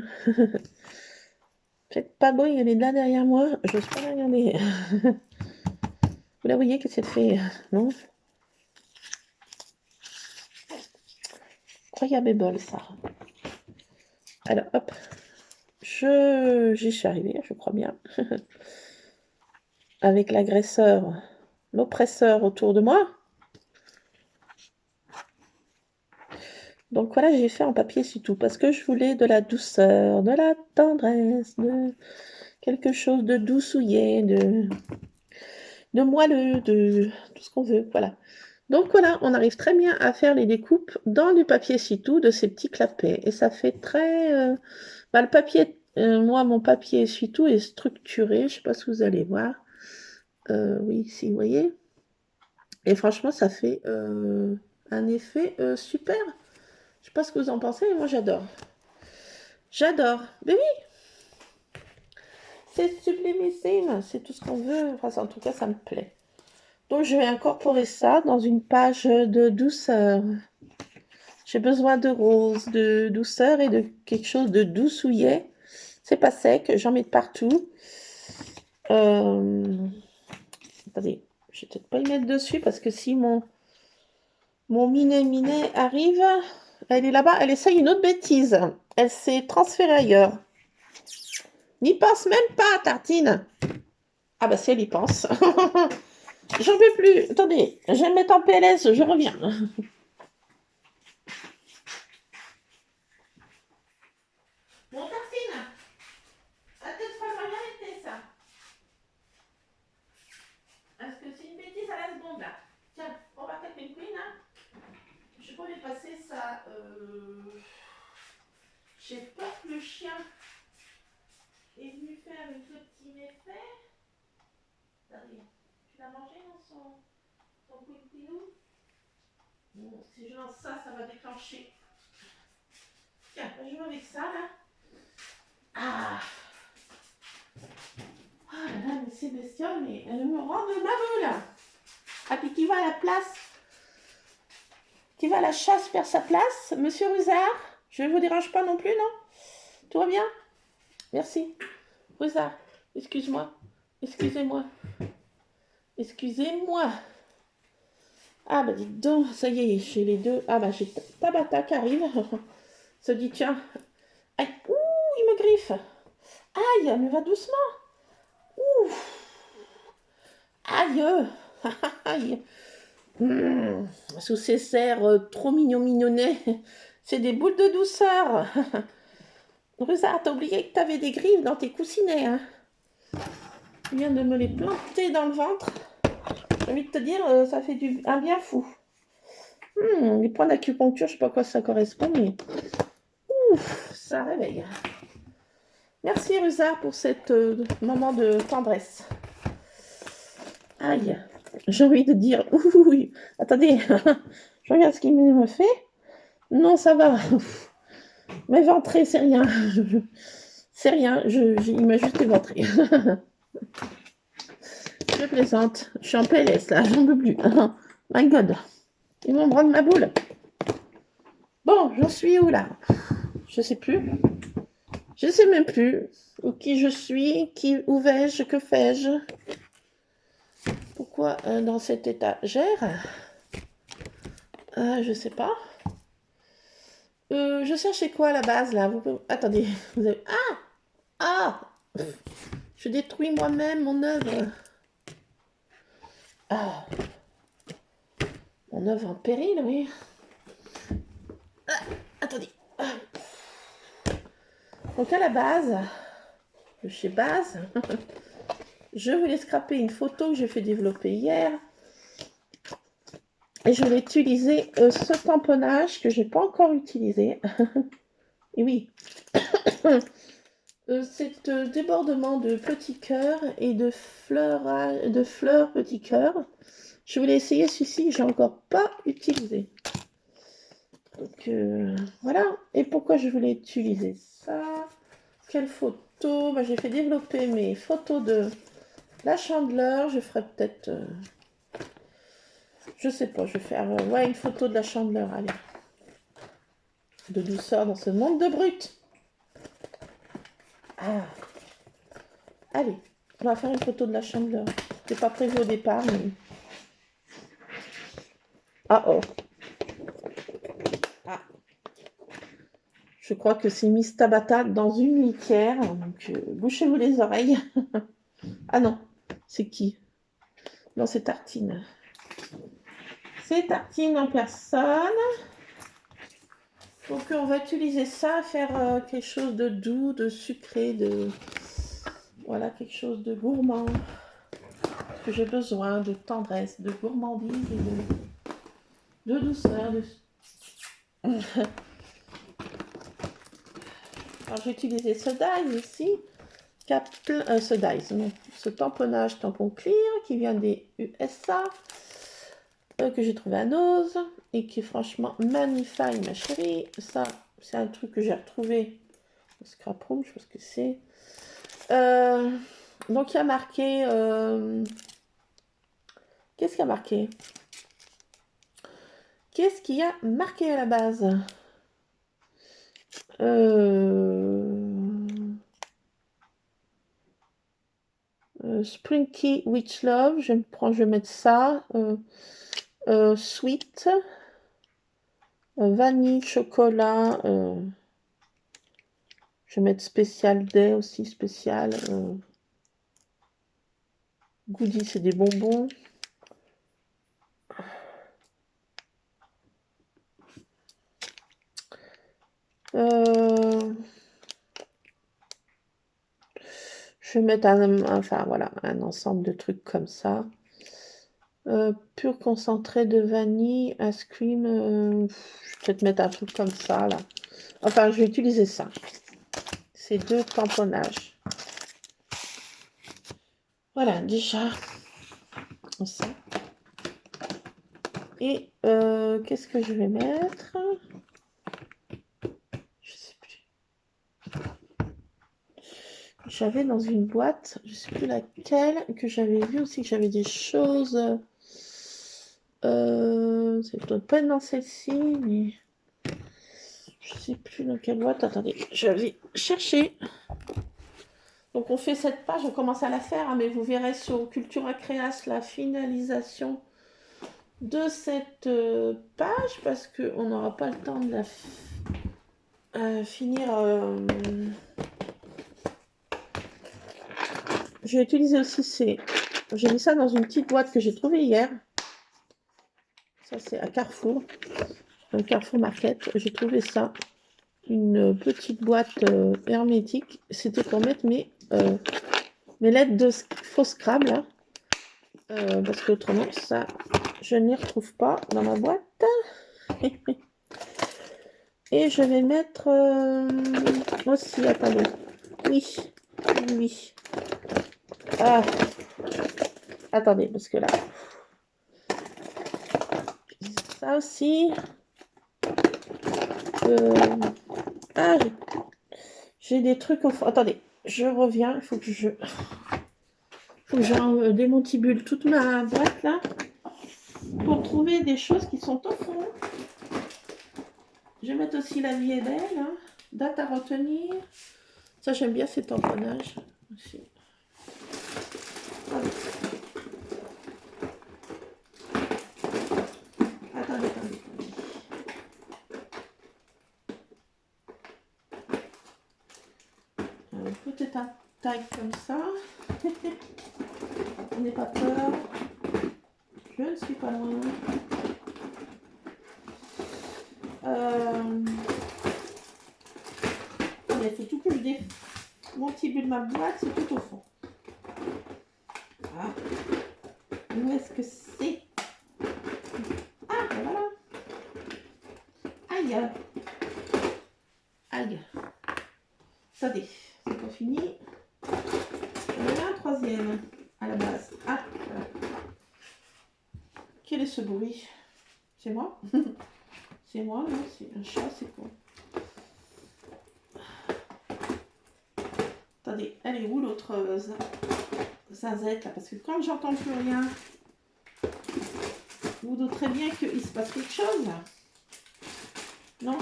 Faites pas de bruit, elle est là derrière moi. Je n'ose pas la regarder. Vous la voyez, qu'est-ce qu'elle fait? Non? Incroyable, ça. Alors, hop. J'y suis arrivée, je crois bien. Avec l'agresseur, l'oppresseur autour de moi. Donc voilà, j'ai fait en papier c'est tout. Parce que je voulais de la douceur, de la tendresse, de quelque chose de doucouillet, de moelleux, de tout ce qu'on veut. Voilà. Donc voilà, on arrive très bien à faire les découpes dans du papier citou de ces petits clapets. Et ça fait très... le papier, moi, mon papier citou est structuré. Je ne sais pas si vous allez voir. Oui, si vous voyez. Et franchement, ça fait un effet super. Je ne sais pas ce que vous en pensez, mais moi j'adore. J'adore. Mais oui, c'est sublimissime. C'est tout ce qu'on veut. Enfin, en tout cas, ça me plaît. Donc, je vais incorporer ça dans une page de douceur. J'ai besoin de rose, de douceur et de quelque chose de doucouillet. C'est pas sec, j'en mets de partout. Attendez, je vais peut-être pas y mettre dessus parce que si mon minet arrive, elle est là-bas, elle essaye une autre bêtise. Elle s'est transférée ailleurs. N'y pense même pas, Tartine. Ah bah si elle y pense. J'en peux plus. Attendez, je vais me mettre en PLS, je reviens. Bon, Tartine, à peut-être falloir y arrêter ça. Parce que c'est une bêtise à la seconde là. Tiens, on va faire une queen. Hein. Je pourrais passer ça. J'ai peur que le chien est venu faire une petit méfait. Attendez, tu l'as mangé dans son quintilou? Bon, si je lance ça, ça va déclencher. Tiens, je joue avec ça là. Ah! Ah là là, mais ces bestioles, mais elles me rendent ma boule. Ah, puis qui va à la place? Qui va à la chasse faire sa place? Monsieur Rusard? Je ne vous dérange pas non plus, non? Tout va bien? Merci. Rusard, excuse-moi. Excusez-moi. Excusez-moi. Ah bah dites donc, ça y est, j'ai les deux. Ah bah j'ai Tabata qui arrive. Se dit tiens. Aïe, ouh, il me griffe. Aïe, mais va doucement. Ouh. Aïe. Aïe. Sous ces serres trop mignonnets. C'est des boules de douceur. Rusard, t'as oublié que t'avais des griffes dans tes coussinets, hein. Tu viens de me les planter dans le ventre. J'ai envie de te dire, ça fait un bien fou. Les points d'acupuncture, je sais pas à quoi ça correspond, mais ouf, ça réveille. Merci Rusard pour cet moment de tendresse. Aïe, j'ai envie de dire, ouh, attendez, je regarde ce qu'il me fait. Non, ça va. Mais ventré, c'est rien. C'est rien, il m'a juste éventré. Je plaisante. Je suis en PLS là, j'en peux plus. My God. Ils vont me rendre ma boule. Bon, j'en suis où là? Je sais plus. Je sais même plus où qui je suis, où vais-je, que fais-je? Pourquoi dans cette étagère? Je sais pas. Je cherchais quoi à la base là? Attendez, vous avez... Ah! Je détruis moi-même mon œuvre. Ah! Mon œuvre en péril, oui. Attendez. Donc à la base, de chez Base, je voulais scraper une photo que j'ai fait développer hier. Et je vais utiliser ce tamponnage que j'ai pas encore utilisé. Et oui, c'est débordement de petits cœurs et de fleurs petits cœurs. Je voulais essayer celui-ci, j'ai encore pas utilisé. Donc voilà. Et pourquoi je voulais utiliser ça? Quelle photo? Bah, j'ai fait développer mes photos de la Chandeleur. Je ferai peut-être, je sais pas, je vais faire ouais, une photo de la Chandeleur. Allez, de douceur dans ce monde de brut. Ah, allez, on va faire une photo de la Chandeleur. C'était pas prévu au départ, mais... Ah oh. Ah. Je crois que c'est Miss Tabata dans une litière. Donc, bouchez-vous les oreilles. Ah non, c'est qui? Non, c'est Tartine. C'est Tartine en personne. Donc, on va utiliser ça, faire quelque chose de doux, de sucré, de... Voilà, quelque chose de gourmand. Parce que j'ai besoin de tendresse, de gourmandise et de douceur. Alors, j'ai utilisé ce dies ici. Ce dies, non. Ce tamponnage tampon clear qui vient des USA. Que j'ai trouvé à Nose et qui est franchement magnifique, ma chérie. Ça, c'est un truc que j'ai retrouvé au Scrap Room, je pense que c'est. Donc, il y a marqué. Qu'est-ce qu'il y a marqué? Qu'est-ce qu'il y a marqué à la base? Sprinky Witch Love, je vais mettre ça. Sweet. Vanille, chocolat. Je vais mettre spécial day aussi, spécial. Goodies, c'est des bonbons. Je vais mettre enfin voilà, un ensemble de trucs comme ça. Pur concentré de vanille, ice cream. Je vais peut-être mettre un truc comme ça là. Enfin, je vais utiliser ça. Ces deux tamponnages. Voilà, déjà. Ça. Et qu'est-ce que je vais mettre? Je sais plus. J'avais dans une boîte, je sais plus laquelle, que j'avais vu aussi que j'avais des choses. C'est peut-être pas dans celle-ci, mais je sais plus dans quelle boîte. Attendez, je vais chercher. Donc on fait cette page, on commence à la faire, hein, mais vous verrez sur Cultura Créas la finalisation de cette page parce qu'on n'aura pas le temps de la finir. Je vais utiliser aussi ces... J'ai mis ça dans une petite boîte que j'ai trouvée hier. Ça, c'est à Carrefour. Un Carrefour Market. J'ai trouvé ça. Une petite boîte hermétique. C'était pour mettre mes lettres de faux Scrabble. Là. Parce que autrement, ça, je n'y retrouve pas dans ma boîte. Et je vais mettre aussi, attendez. Oui, oui. Ah, attendez, parce que là, ça aussi. J'ai des trucs au fond. Attendez, je reviens. Il faut que je démontibule toute ma boîte là pour trouver des choses qui sont au fond. Je vais mettre aussi La vie est belle. Hein. Date à retenir. Ça, j'aime bien ces tamponnages aussi. Voilà. Attendez. Peut-être un tag comme ça. N'ayez pas peur. Je ne suis pas loin. Il faut tout que je démontibule ma boîte, c'est tout au fond. Ah. Où est-ce que c'est? Ah, ben voilà. Aïe. Aïe. Attendez, c'est pas fini. J'en ai un troisième à la base. Ah, voilà. Quel est ce bruit? C'est moi? C'est moi, non? C'est un chat, c'est quoi? Attendez, elle est où l'autre zinzette là? Parce que quand j'entends plus rien, vous doutez bien qu'il se passe quelque chose. Non?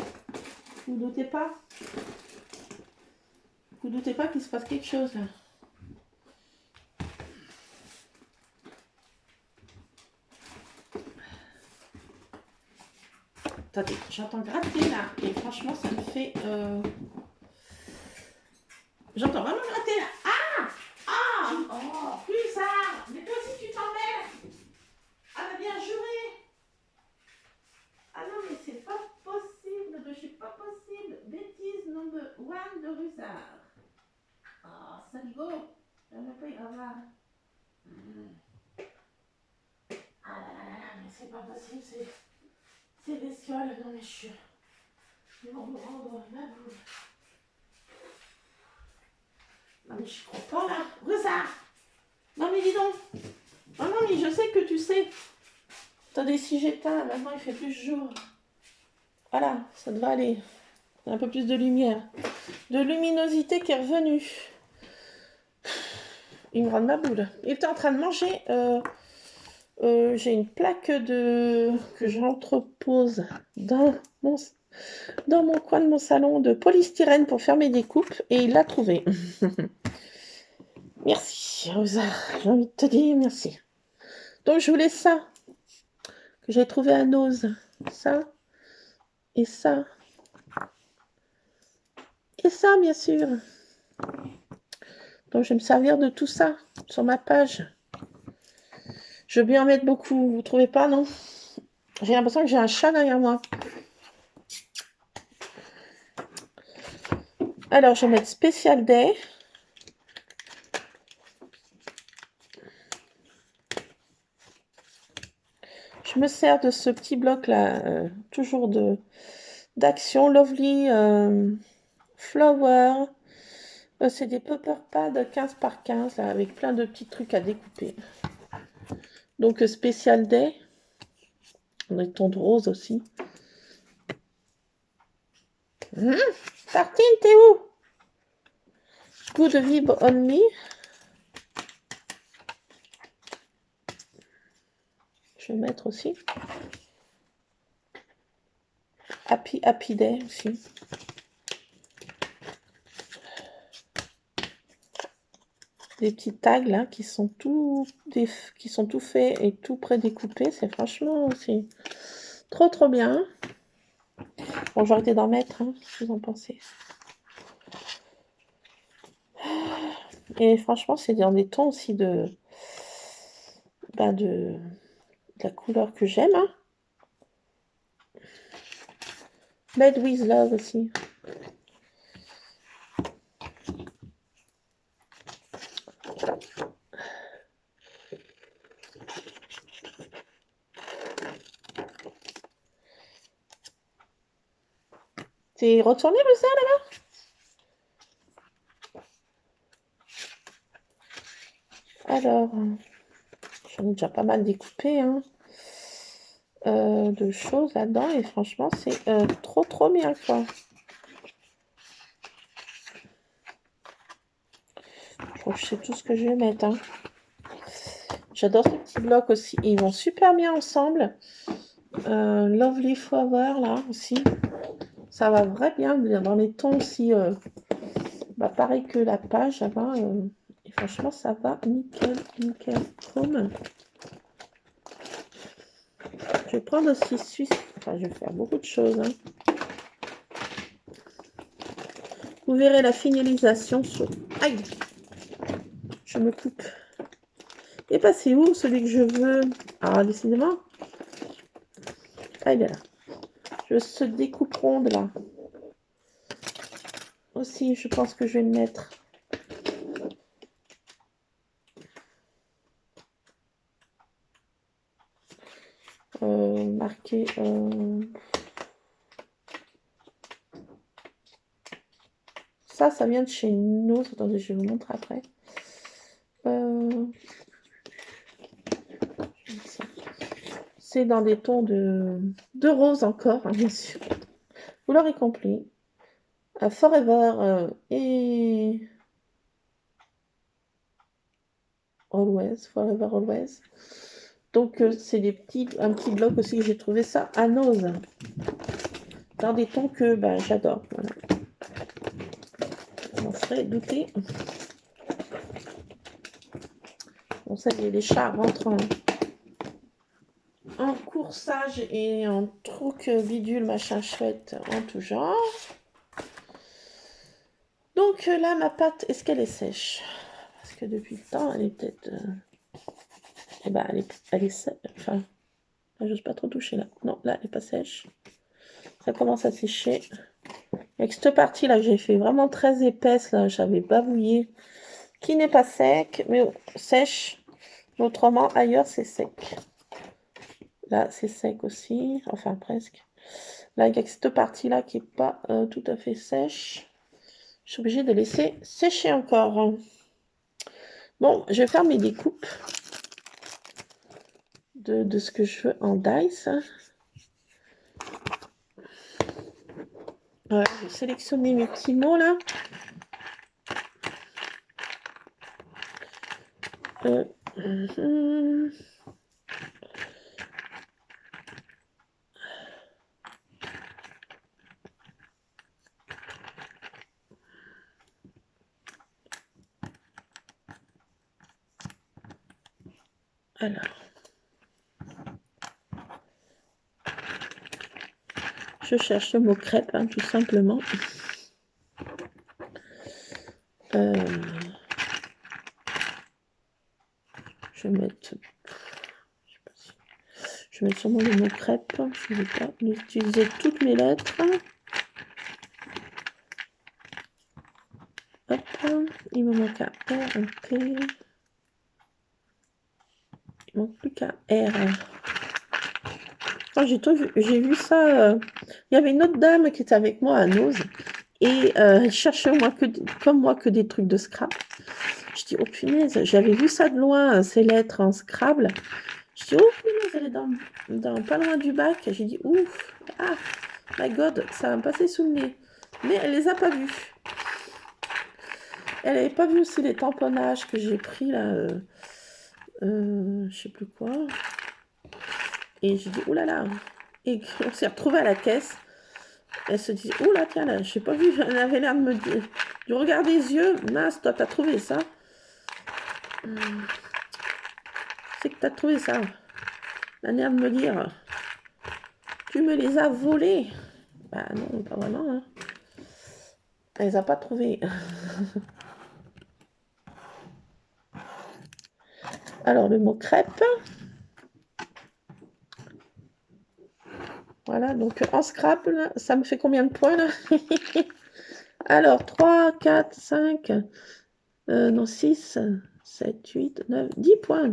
Vous doutez pas? Vous doutez pas qu'il se passe quelque chose là? Attendez, j'entends gratter là. Et franchement, ça me fait... J'entends vraiment gratter là. Ah! Ah! Oh! Plus ça! Mais toi aussi tu t'emmènes! Ah bah bien juré! Ah non mais c'est pas possible de chez pas possible. Bêtise number one de Rusard. Ah, saligo! Je ne peux pas avoir. Ah là là là, mais c'est pas possible, c'est bestiole. Non mais je suis... Ils vont me rendre ma boule. Non mais je comprends là. Rusard! Non mais dis donc. Oh non mais je sais que tu sais. Attendez, si j'éteins, maintenant il fait plus jour. Voilà, ça devrait aller. Un peu plus de lumière. De luminosité qui est revenue. Il me rend ma boule. Il était en train de manger. J'ai une plaque que j'entrepose dans mon coin de mon salon de polystyrène pour faire mes découpes. Et il l'a trouvé. Merci, Rosa. J'ai envie de te dire merci. Donc je voulais ça. Que j'ai trouvé à Nose. Ça. Et ça. Et ça, bien sûr. Donc, je vais me servir de tout ça sur ma page. Je veux bien en mettre beaucoup. Vous trouvez pas, non? J'ai l'impression que j'ai un chat derrière moi. Alors, je vais mettre Special Day. Je me sers de ce petit bloc-là, toujours d'action. Lovely Flower. C'est des paper pads 15 par 15 là, avec plein de petits trucs à découper. Donc Special Day. On a une tonde rose aussi. Tartine, t'es où? Good Vibe on Me. Je vais mettre aussi. Happy Day aussi. Des petits tags là qui sont tout faits et tout pré-découpés. C'est franchement aussi trop bien. Bon, j'ai arrêté d'en mettre. Hein, qu'est-ce que vous en pensez? Et franchement, c'est dans des tons aussi de la couleur que j'aime. Hein. Made with Love aussi. T'es retourné le ça là-bas? Alors, j'en ai déjà pas mal découpé. Hein. De choses là-dedans et franchement c'est trop bien quoi. Je crois que je sais tout ce que je vais mettre. Hein. J'adore ces petits blocs aussi. Ils vont super bien ensemble. Lovely Flower là aussi. Ça va vraiment bien dans les tons aussi. Bah, pareil que la page là-bas. Et franchement, ça va nickel, nickel. Chrome. Je vais prendre aussi Suisse. Enfin, je vais faire beaucoup de choses. Hein. Vous verrez la finalisation sur... Aïe! Je me coupe. Et passé où celui que je veux? Ah, décidément. Ah, il est là. Je se découpe ronde là. Aussi, je pense que je vais le mettre. Marqué. Ça vient de chez nous. Attendez, je vais vous montrer après. C'est dans des tons de rose encore, hein, bien sûr. Vous l'aurez compris. Forever et Always, Forever Always. Donc c'est un petit bloc aussi que j'ai trouvé ça à Nose. Dans des tons que j'adore. Voilà. On en serait douté. Bon, ça y est, les chats rentrent en coursage et en truc bidule, machin chouette, en tout genre. Donc là, ma pâte, est-ce qu'elle est sèche? Parce que depuis le temps, elle est peut-être... Eh ben, elle est sèche. Enfin, j'ose pas trop toucher là. Non, là, elle n'est pas sèche. Ça commence à sécher. Avec cette partie-là, j'ai fait vraiment très épaisse. Là, j'avais bavouillé. Qui n'est pas sec, mais sèche. Autrement, ailleurs, c'est sec. Là, c'est sec aussi. Enfin, presque. Là, il y a cette partie-là qui n'est pas tout à fait sèche. Je suis obligée de laisser sécher encore. Bon, je vais faire mes découpes de ce que je veux en dice. Voilà, je vais sélectionner mes petits mots là. Alors, je cherche le mot crêpe, hein, tout simplement. Je vais mettre... Je vais mettre sûrement le mot crêpe. Je ne vais pas utiliser toutes mes lettres. Hop, il me manque un R, un P. Il manque plus qu'un R. Quand j'ai vu ça, il y avait une autre dame qui était avec moi à Nose et elle cherchait comme moi que des trucs de Scrabble. Je dis, oh punaise, j'avais vu ça de loin, ces lettres en Scrabble. Je dis, oh punaise, elle est pas loin du bac. J'ai dit, ouf, ah, my God, ça va me passer sous le nez. Mais elle les a pas vues. Elle n'avait pas vu aussi les tamponnages que j'ai pris là, je sais plus quoi. Et j'ai dit, oulala. Et on s'est retrouvés à la caisse. Elle se disait, oula, tiens, là, je n'ai pas vu. Elle avait l'air de me dire, du regard des yeux. Mince, toi, t'as trouvé ça. C'est que t'as trouvé ça. Elle a l'air de me dire, tu me les as volés. Bah non, pas vraiment. Hein. Elle les a pas trouvés. Alors, le mot crêpe. Voilà, donc en Scrabble, ça me fait combien de points là? Alors, 3, 4, 5, non, 6, 7, 8, 9, 10 points.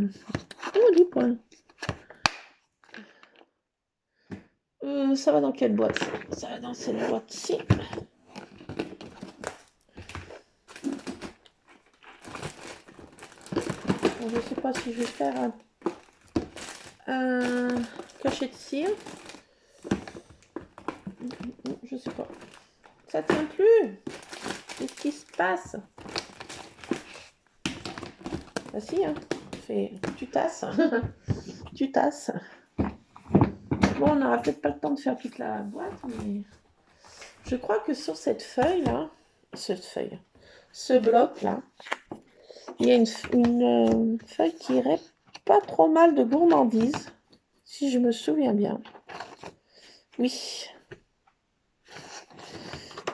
Oh, 10 points. Ça va dans quelle boîte? Ça va dans cette boîte-ci. Bon, je ne sais pas si je vais faire un cachet de cire. Je sais pas. Ça tient plus. Qu'est-ce qui se passe? Bah si, hein. Tu tasses. Tu tasses. Bon, on n'aura peut-être pas le temps de faire toute la boîte, mais Je crois que sur cette feuille-là, ce bloc-là, il y a une feuille qui irait pas trop mal de gourmandise, si je me souviens bien. Oui.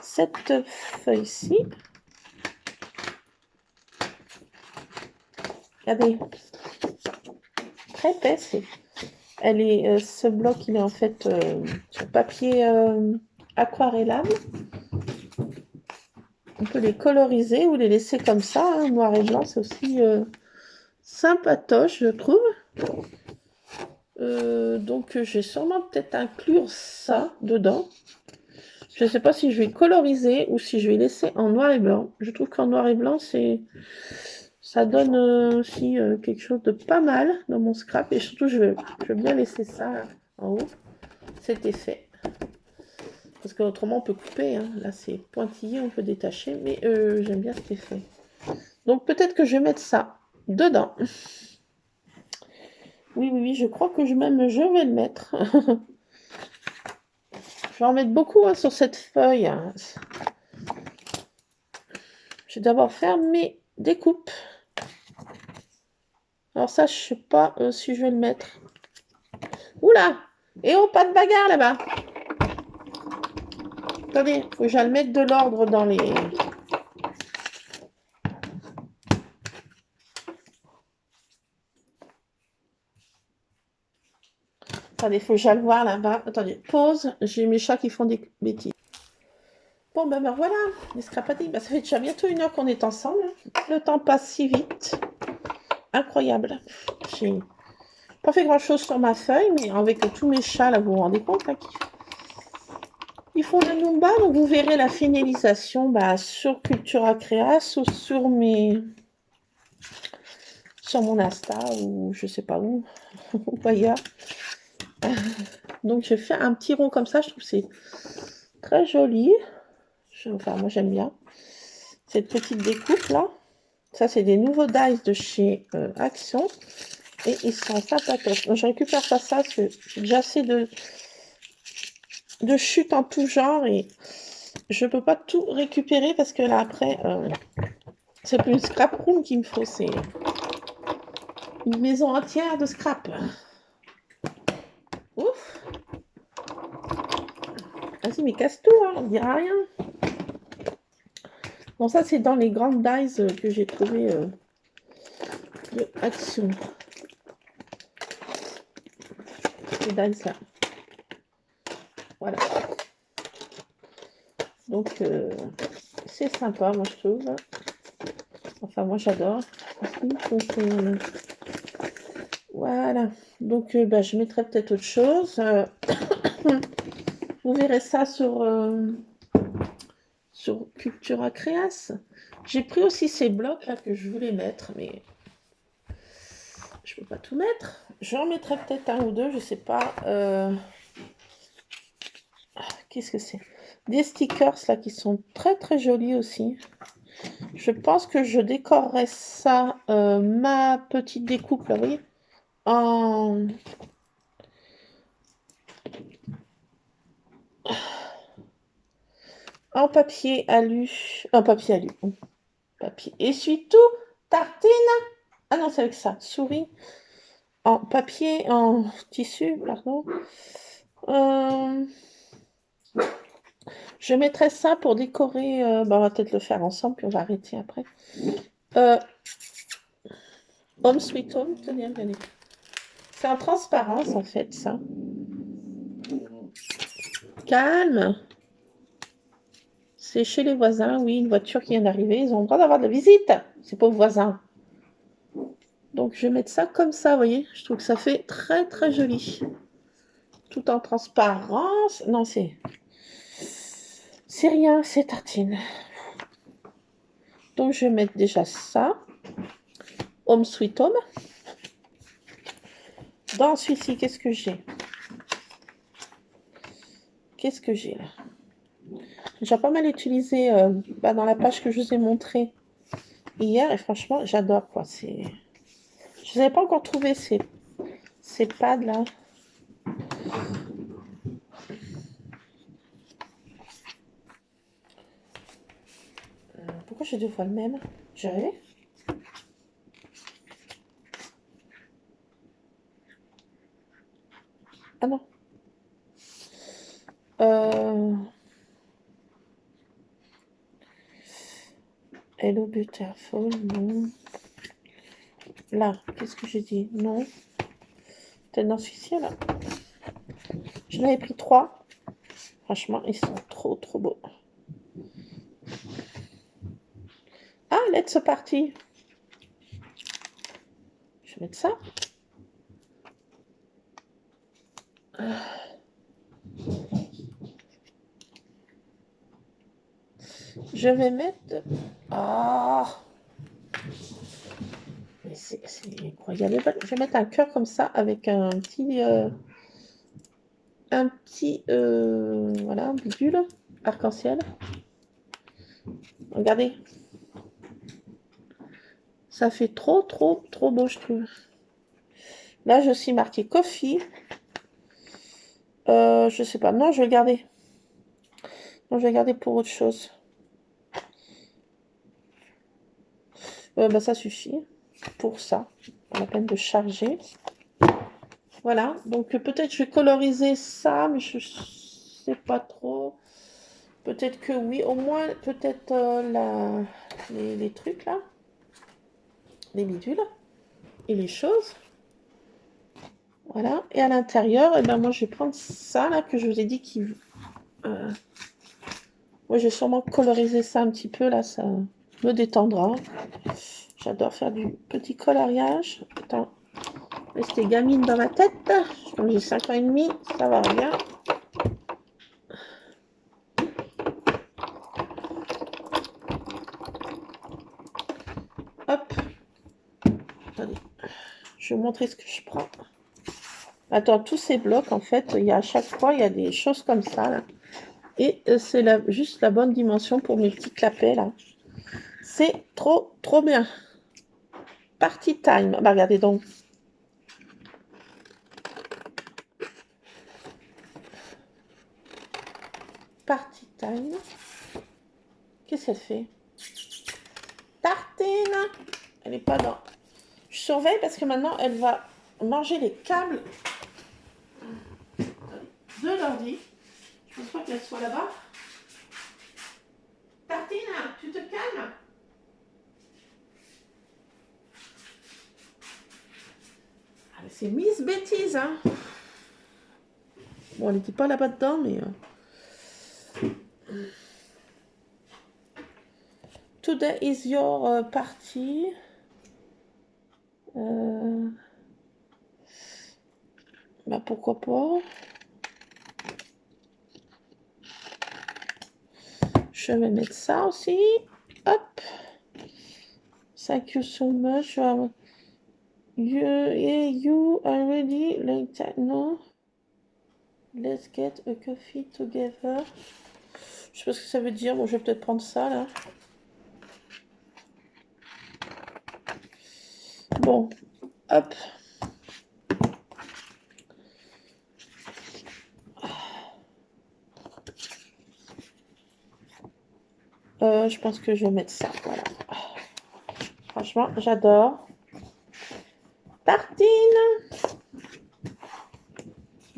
Cette feuille-ci, regardez, très épaisse. Elle est, ce bloc, il est en fait sur papier aquarellable. On peut les coloriser ou les laisser comme ça, hein, noir et blanc, c'est aussi sympatoche, je trouve. Donc, je vais sûrement peut-être inclure ça dedans. Je ne sais pas si je vais coloriser ou si je vais laisser en noir et blanc. Je trouve qu'en noir et blanc, ça donne aussi quelque chose de pas mal dans mon scrap. Et surtout, je veux bien laisser ça en haut, cet effet. Parce qu'autrement, on peut couper. Hein. Là, c'est pointillé, on peut détacher. Mais j'aime bien cet effet. Donc, peut-être que je vais mettre ça dedans. Oui, oui, oui, je crois que je vais le mettre. Je vais en mettre beaucoup hein, sur cette feuille. Je vais d'abord faire mes découpes. Alors ça, je ne sais pas si je vais le mettre. Oula! Et oh, pas de bagarre là-bas! Attendez, faut que j'aille mettre de l'ordre dans les... Attendez, faut que j'aille voir là-bas. Attendez, pause. J'ai mes chats qui font des bêtises. Bon, ben voilà, les scrapadiques. Ben, ça fait déjà bientôt 1 heure qu'on est ensemble. Le temps passe si vite. Incroyable. J'ai pas fait grand-chose sur ma feuille, mais avec tous mes chats, là, vous vous rendez compte, là, ils font la Numba, donc vous verrez la finalisation sur Cultura Créas ou sur mon Insta ou je sais pas où, ou ailleurs. Donc j'ai fait un petit rond comme ça, je trouve que c'est très joli. Enfin, moi j'aime bien cette petite découpe là. Ça, c'est des nouveaux dies de chez Action. Et ils sont sympathiques. Donc je récupère pas ça, j'ai déjà assez de chutes en tout genre et je peux pas tout récupérer parce que là après c'est plus une scrap room qu'il me faut, c'est une maison entière de scrap. Ouf. Vas-y, mais casse tout, hein, on dira rien. Bon, ça c'est dans les grandes dies que j'ai trouvé de Action. Ces dies là. Voilà. Donc c'est sympa, moi je trouve. Enfin, moi j'adore. Donc, voilà. Donc, je mettrai peut-être autre chose. Vous verrez ça sur Cultura Créas. J'ai pris aussi ces blocs là que je voulais mettre, mais je peux pas tout mettre. J'en mettrai peut-être un ou deux, je sais pas. Qu'est-ce que c'est? Des stickers là qui sont très très jolis aussi. Je pense que je décorerai ça, ma petite découpe là, vous voyez, en papier alu, papier essuie-tout, tartine. Ah non, c'est avec ça, souris, en papier, en tissu, pardon. Je mettrai ça pour décorer, on va peut-être le faire ensemble, puis on va arrêter après. Home Sweet Home, tenez, regardez. C'est en transparence en fait, ça. Calme. C'est chez les voisins, oui, une voiture qui vient d'arriver. Ils ont le droit d'avoir de la visite, ces pauvres voisins. Donc, je vais mettre ça comme ça, vous voyez. Je trouve que ça fait très, très joli. Tout en transparence. Non, c'est rien, c'est tartine. Donc, je vais mettre déjà ça. Home Sweet Home. Dans celui-ci, qu'est-ce que j'ai? Qu'est-ce que j'ai là? J'ai pas mal utilisé dans la page que je vous ai montré hier. Et franchement, j'adore, quoi. Je n'avais pas encore trouvé ces pads là. Pourquoi j'ai deux fois le même? J'ai rêvé? Ah non. Hello Beautiful, non. Là, qu'est-ce que j'ai dit? Non. Peut-être dans celui-ci, là. J'en avais pris 3. Franchement, ils sont trop beaux. Ah, let's party. Je vais mettre ça. Je vais mettre... Ah, mais c'est incroyable. Je vais mettre un cœur comme ça avec un petit... voilà, un bidule arc-en-ciel. Regardez. Ça fait trop beau, je trouve. Là, je suis marqué coffee. Je sais pas. Non, je vais garder. Non, je vais garder pour autre chose. Bah, ça suffit pour ça. Pas la peine de charger. Voilà. Donc, peut-être je vais coloriser ça, mais je sais pas trop. Peut-être que oui. Au moins, peut-être les trucs là. Les bidules. Et les choses. Voilà. Et à l'intérieur, eh ben, moi, je vais prendre ça là que je vous ai dit qui... Moi, je vais sûrement coloriser ça un petit peu là. Ça me détendra. J'adore faire du petit coloriage. Attends. Rester gamine dans ma tête. Comme j'ai 5 ans et demi, ça va bien. Hop. Attendez. Je vais vous montrer ce que je prends. Attends, tous ces blocs, en fait, il y a à chaque fois, il y a des choses comme ça, là. Et c'est juste la bonne dimension pour mes petits clapets, là. C'est trop bien. Party time. Bah, regardez donc. Party time. Qu'est-ce qu'elle fait? Tartine. Elle n'est pas dans... Je surveille parce que maintenant, elle va manger les câbles de l'ordi. Je pense pas qu'elle soit là-bas. Tartine, tu te calmes? Ah, c'est Miss Bêtise, hein. Bon, elle n'était pas là-bas dedans, mais... Today is your party. Bah, pourquoi pas. Je vais mettre ça aussi. Hop. Thank you so much. You are ready like that, no? Let's get a coffee together. Je sais pas ce que ça veut dire. Bon, je vais peut-être prendre ça, là. Bon. Hop. Je pense que je vais mettre ça, voilà. Franchement, j'adore. Tartine.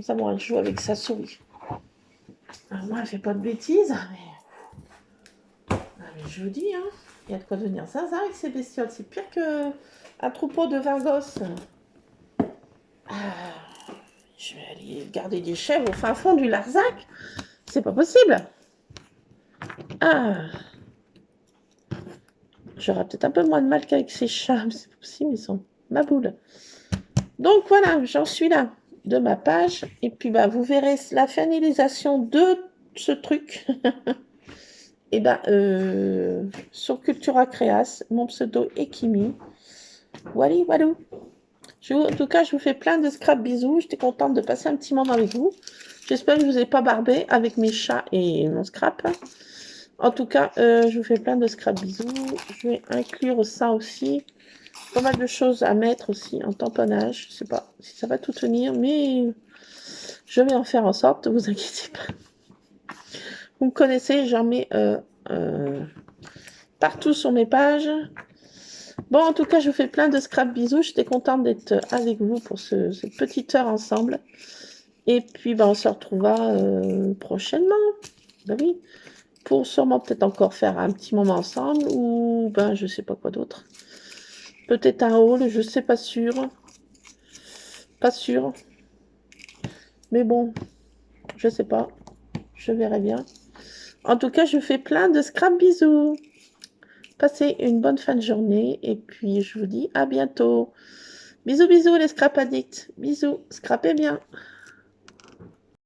Ça, bon, elle joue avec sa souris. Alors, moi, elle fait pas de bêtises, mais je vous dis, hein, il y a de quoi devenir zinzin avec ces bestioles. C'est pire qu'un troupeau de 20 gosses. Je vais aller garder des chèvres au fin fond du Larzac. C'est pas possible. J'aurai peut-être un peu moins de mal qu'avec ces chats. C'est possible, ils sont ma boule. Donc voilà, j'en suis là de ma page. Et puis bah, vous verrez la finalisation de ce truc. Et bah, sur Cultura Créas, mon pseudo est Kimi. Wally, walou. En tout cas, je vous fais plein de scrap bisous. J'étais contente de passer un petit moment avec vous. J'espère que je ne vous ai pas barbé avec mes chats et mon scrap. En tout cas, je vous fais plein de scrap bisous. Je vais inclure ça aussi. Pas mal de choses à mettre aussi en tamponnage. Je ne sais pas si ça va tout tenir, mais je vais en faire en sorte. Ne vous inquiétez pas. Vous me connaissez, j'en mets partout sur mes pages. Bon, en tout cas, je vous fais plein de scrap bisous. J'étais contente d'être avec vous pour cette petite heure ensemble. Et puis, ben, on se retrouvera prochainement. Ben oui, pour sûrement peut-être encore faire un petit moment ensemble ou ben, je sais pas quoi d'autre. Peut-être un haul, je sais pas sûr. Pas sûr. Mais bon, je sais pas. Je verrai bien. En tout cas, je fais plein de scrap bisous. Passez une bonne fin de journée et puis je vous dis à bientôt. Bisous, bisous les scrap addicts. Bisous, scrapez bien.